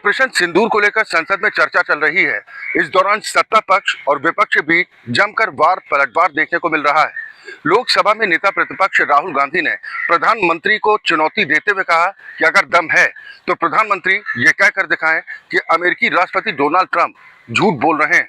Operation सिंदूर को लेकर संसद में चर्चा चल रही है। इस दौरान सत्ता पक्ष और विपक्ष के बीच जमकर वार पलटवार देखने को मिल रहा है। लोकसभा में नेता प्रतिपक्ष राहुल गांधी ने प्रधानमंत्री को चुनौती देते हुए कहा कि अगर दम है तो प्रधानमंत्री ये कहकर दिखाएं कि अमेरिकी राष्ट्रपति डोनाल्ड ट्रंप झूठ बोल रहे हैं।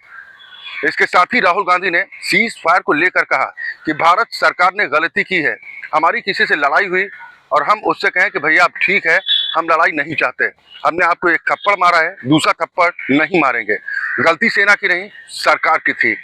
इसके साथ ही राहुल गांधी ने सीज फायर को लेकर कहा कि भारत सरकार ने गलती की है, हमारी किसी से लड़ाई हुई और हम उससे कहें कि भैया आप ठीक है, हम लड़ाई नहीं चाहते, हमने आपको एक थप्पड़ मारा है, दूसरा थप्पड़ नहीं मारेंगे, गलती सेना की नहीं सरकार की थी।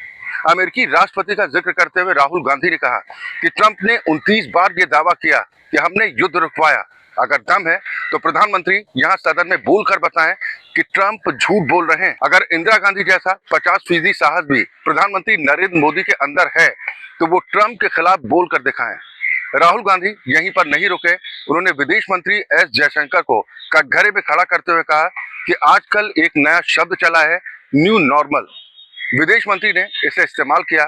अमेरिकी राष्ट्रपति का जिक्र करते हुए राहुल गांधी ने कहा कि ट्रंप ने 29 बार ये दावा किया कि हमने युद्ध रुकवाया। अगर दम है तो प्रधानमंत्री यहां सदन में बोलकर बताएं कि ट्रंप झूठ बोल रहे हैं। अगर इंदिरा गांधी जैसा 50% साहस भी प्रधानमंत्री नरेंद्र मोदी के अंदर है तो वो ट्रंप के खिलाफ बोलकर दिखाएं। राहुल गांधी यहीं पर नहीं रुके, उन्होंने विदेश मंत्री एस जयशंकर को कटघरे में खड़ा करते हुए कहा कि आजकल एक नया शब्द चला है, न्यू नॉर्मल। विदेश मंत्री ने इसे इस्तेमाल किया।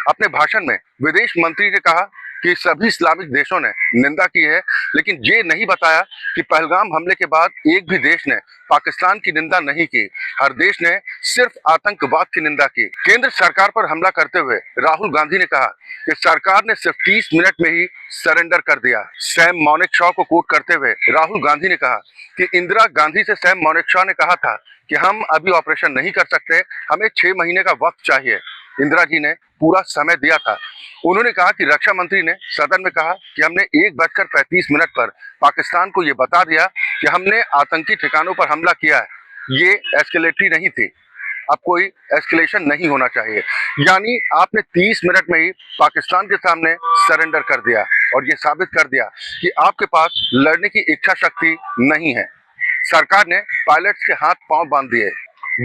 अपने भाषण में विदेश मंत्री ने कहा कि सभी इस्लामिक देशों ने निंदा की है, लेकिन ये नहीं बताया कि पहलगाम हमले के बाद एक भी देश ने पाकिस्तान की निंदा नहीं की। हर देश ने सिर्फ आतंकवाद की निंदा की। केंद्र सरकार पर हमला करते हुए राहुल गांधी ने कहा कि सरकार ने सिर्फ 30 मिनट में ही सरेंडर कर दिया। सैम मानेकशॉ को कोट करते हुए राहुल गांधी ने कहा कि इंदिरा गांधी से सैम मानेकशॉ ने कहा था कि हम अभी ऑपरेशन नहीं कर सकते, हमें 6 महीने का वक्त चाहिए। इंदिरा जी ने पूरा समय दिया था। उन्होंने कहा कि रक्षा मंत्री ने सदन में कहा कि हमने 1:35 पर पाकिस्तान को ये बता दिया कि हमने आतंकी ठिकानों पर हमला किया है, ये एस्केलेटरी नहीं थी, अब कोई एस्केलेशन नहीं होना चाहिए। यानी आपने 30 मिनट में ही पाकिस्तान के सामने सरेंडर कर दिया और ये साबित कर दिया कि आपके पास लड़ने की इच्छा शक्ति नहीं है। सरकार ने पायलट्स के हाथ पांव बांध दिए।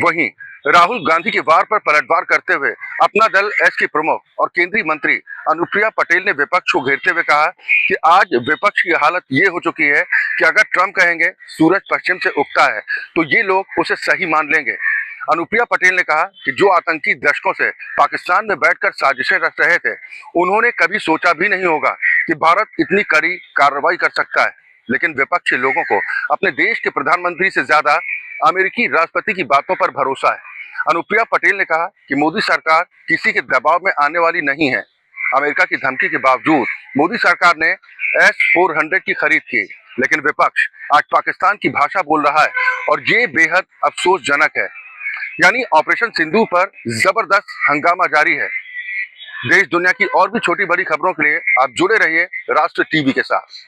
वहीं राहुल गांधी के वार पर पलटवार करते हुए अपना दल एस के प्रमुख और केंद्रीय मंत्री अनुप्रिया पटेल ने विपक्ष को घेरते हुए कहा कि आज विपक्ष की हालत ये हो चुकी है कि अगर ट्रंप कहेंगे सूरज पश्चिम से उगता है तो ये लोग उसे सही मान लेंगे। अनुप्रिया पटेल ने कहा कि जो आतंकी दशकों से पाकिस्तान में बैठकर साजिशें रच रहे थे, उन्होंने कभी सोचा भी नहीं होगा कि भारत इतनी कड़ी कार्रवाई कर सकता है। लेकिन विपक्षी लोगों को अपने देश के प्रधानमंत्री से ज्यादा अमेरिकी राष्ट्रपति की बातों पर भरोसा है। अनुप्रिया पटेल ने कहा कि मोदी सरकार किसी के दबाव में आने वाली नहीं है। अमेरिका की धमकी के बावजूद मोदी सरकार ने S-400 की खरीद की, लेकिन विपक्ष आज पाकिस्तान की भाषा बोल रहा है और ये बेहद अफसोसजनक है। यानी ऑपरेशन सिंदूर पर जबरदस्त हंगामा जारी है। देश दुनिया की और भी छोटी बड़ी खबरों के लिए आप जुड़े रहिए राष्ट्र टीवी के साथ।